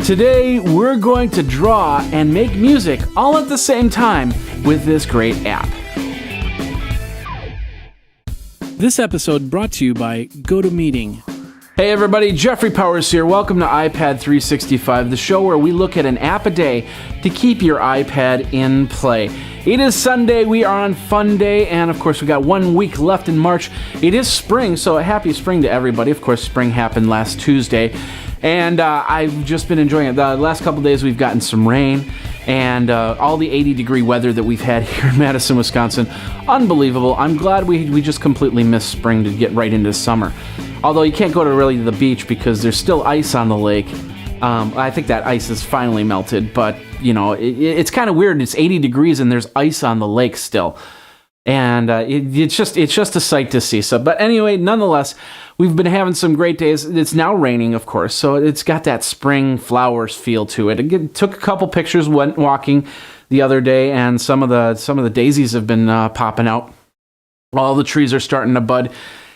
Today, we're going to draw and make music all at the same time with this great app. This episode brought to you by GoToMeeting. Hey everybody, Jeffrey Powers here. Welcome to iPad 365, the show where we look at an app a day to keep your iPad in play. It is Sunday, we are on Fun Day, and of course we got 1 week left in March. It is spring, so a happy spring to everybody. Of course, spring happened last Tuesday, and I've just been enjoying it. The last couple days we've gotten some rain, and all the 80-degree weather that we've had here in Madison, Wisconsin. Unbelievable. I'm glad we just completely missed spring to get right into summer. Although you can't go to really the beach because there's still ice on the lake. I think that ice is finally melted, but you know, it's kind of weird. It's 80 degrees and there's ice on the lake still. And it's just a sight to see. So, but anyway, nonetheless, we've been having some great days. It's now raining, of course, so it's got that spring flowers feel to it. I took a couple pictures, went walking the other day, and some of the daisies have been popping out. All the trees are starting to bud.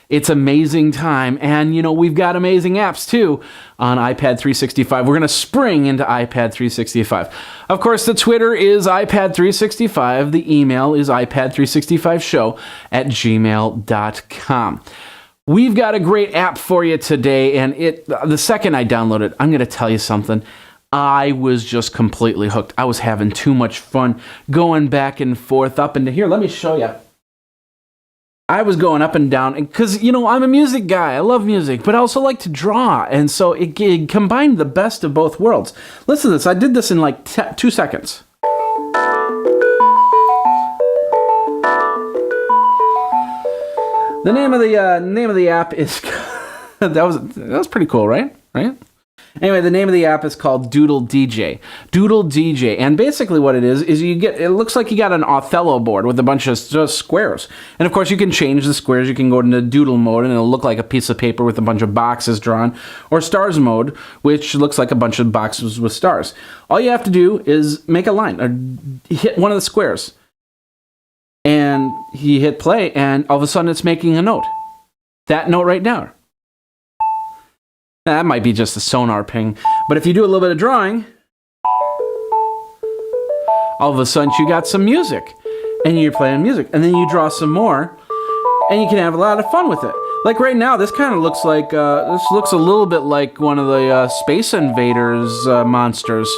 It's amazing time, and you know, we've got amazing apps too on iPad 365. We're going to spring into iPad 365. Of course, the Twitter is iPad 365. The email is iPad365show@gmail.com. We've got a great app for you today, and the second I download it, I'm going to tell you something. I was just completely hooked. I was having too much fun going back and forth up into here. Let me show you. I was going up and down because, you know, I'm a music guy. I love music, but I also like to draw. And so it combined the best of both worlds. Listen to this. I did this in like 2 seconds. The name of the app is that was pretty cool, right? Anyway, the name of the app is called Doodle DJ. Doodle DJ. And basically what it is it looks like you got an Othello board with a bunch of just squares. And of course you can change the squares. You can go into doodle mode and it'll look like a piece of paper with a bunch of boxes drawn. Or stars mode, which looks like a bunch of boxes with stars. All you have to do is make a line or hit one of the squares. And you hit play and all of a sudden it's making a note. That note right now. That might be just a sonar ping, but if you do a little bit of drawing, all of a sudden you got some music, and you're playing music, and then you draw some more, and you can have a lot of fun with it. Like right now, this kind of looks like, this looks a little bit like one of the Space Invaders monsters.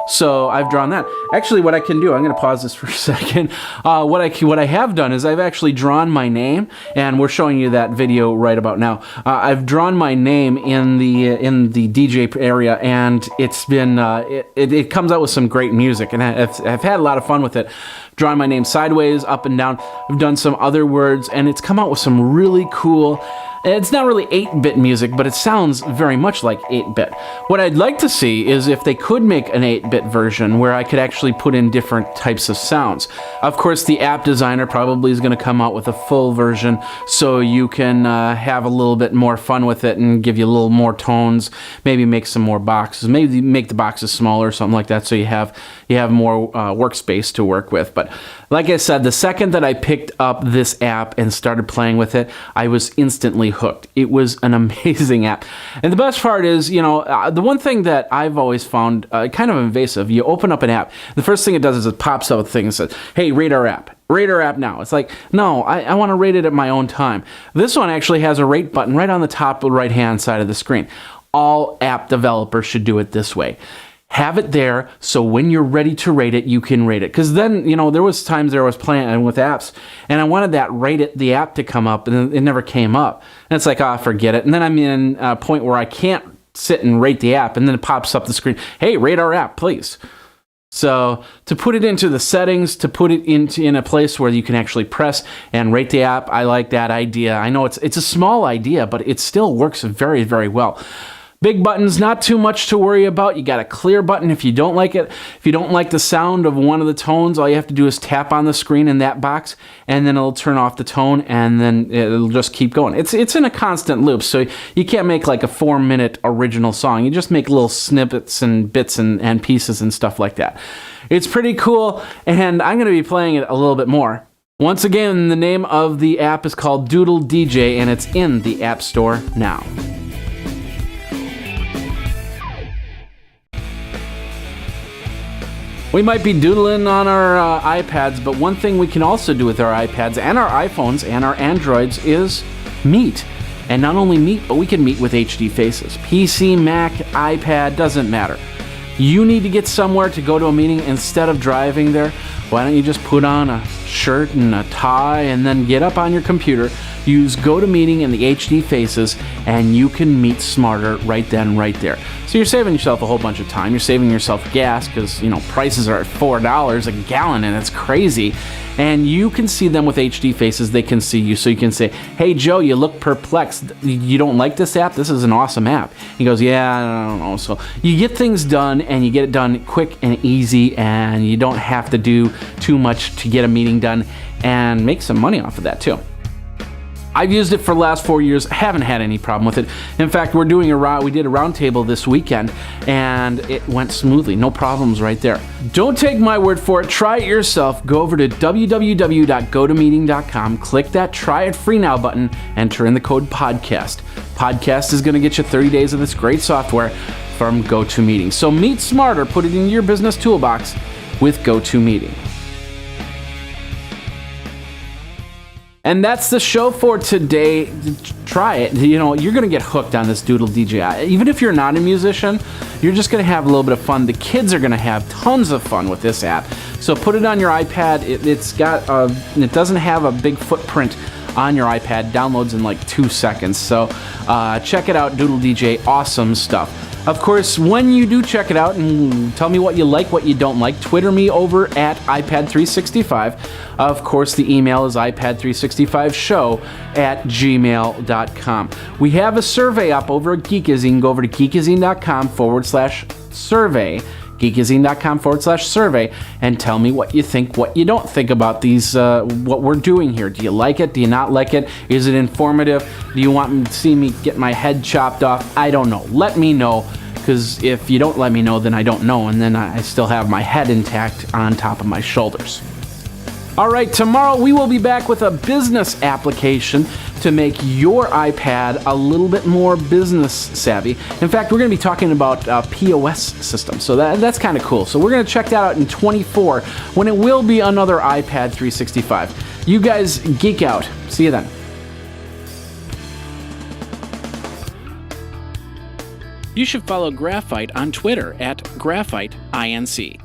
So I've drawn that. Actually, what I can do, I'm going to pause this for a second. What I have done is I've actually drawn my name, and we're showing you that video right about now. I've drawn my name in the DJ area, and it's been it comes out with some great music, and I've had a lot of fun with it. Drawing my name sideways, up and down. I've done some other words, and it's come out with some really cool. It's not really 8-bit music, but it sounds very much like 8-bit. What I'd like to see is if they could make an 8-bit version where I could actually put in different types of sounds. Of course, the app designer probably is going to come out with a full version so you can have a little bit more fun with it and give you a little more tones, maybe make some more boxes, maybe make the boxes smaller or something like that so you have more workspace to work with. But like I said, the second that I picked up this app and started playing with it, I was instantly hooked. It was an amazing app. And the best part is, you know, the one thing that I've always found kind of invasive, you open up an app, the first thing it does is it pops out a thing and says, hey, rate our app. Rate our app now. It's like, no, I want to rate it at my own time. This one actually has a rate button right on the top right-hand side of the screen. All app developers should do it this way. Have it there so when you're ready to rate it, you can rate it. Because then, you know, there was times I was playing with apps and I wanted that the app to come up and it never came up. And it's like, forget it. And then I'm in a point where I can't sit and rate the app and then it pops up the screen. Hey, rate our app, please. So to put it into the settings, to put it in a place where you can actually press and rate the app, I like that idea. I know it's a small idea, but it still works very, very well. Big buttons, not too much to worry about. You got a clear button if you don't like it. If you don't like the sound of one of the tones, all you have to do is tap on the screen in that box, and then it'll turn off the tone, and then it'll just keep going. It's in a constant loop, so you can't make like a 4-minute original song. You just make little snippets and bits and pieces and stuff like that. It's pretty cool, and I'm going to be playing it a little bit more. Once again, the name of the app is called Doodle DJ, and it's in the App Store now. We might be doodling on our iPads, but one thing we can also do with our iPads and our iPhones and our Androids is meet. And not only meet, but we can meet with HD faces. PC, Mac, iPad, doesn't matter. You need to get somewhere to go to a meeting instead of driving there. Why don't you just put on a shirt and a tie and then get up on your computer, use GoToMeeting and the HD faces, and you can meet smarter right then, right there. So you're saving yourself a whole bunch of time. You're saving yourself gas because, prices are at $4 a gallon and it's crazy. And you can see them with HD faces. They can see you. So you can say, hey, Joe, you look perplexed. You don't like this app? This is an awesome app. He goes, yeah, I don't know. So you get things done, and you get it done quick and easy, and you don't have to do too much to get a meeting done and make some money off of that too. I've used it for the last 4 years. Haven't had any problem with it. In fact, we did a roundtable this weekend, and it went smoothly. No problems right there. Don't take my word for it. Try it yourself. Go over to www.gotomeeting.com, click that Try It Free Now button, enter in the code PODCAST. Podcast is going to get you 30 days of this great software from GoToMeeting. So meet smarter. Put it in your business toolbox with GoToMeeting. And that's the show for today. Try it. You're going to get hooked on this Doodle DJ. Even if you're not a musician, you're just going to have a little bit of fun. The kids are going to have tons of fun with this app. So put it on your iPad. It doesn't have a big footprint on your iPad. Downloads in like 2 seconds. So check it out, Doodle DJ. Awesome stuff. Of course, when you do check it out and tell me what you like, what you don't like, Twitter me over at iPad365. Of course, the email is iPad365show@gmail.com. We have a survey up over at Geekazine. Go over to geekazine.com/survey. Geekazine.com/survey, and tell me what you think, what you don't think about these, what we're doing here. Do you like it? Do you not like it? Is it informative? Do you want to see me get my head chopped off? I don't know. Let me know, because if you don't let me know, then I don't know, and then I still have my head intact on top of my shoulders. All right, tomorrow we will be back with a business application to make your iPad a little bit more business savvy. In fact, we're going to be talking about POS systems, so that's kind of cool. So we're going to check that out in 24 when it will be another iPad 365. You guys geek out. See you then. You should follow Graphite on Twitter at GraphiteINC.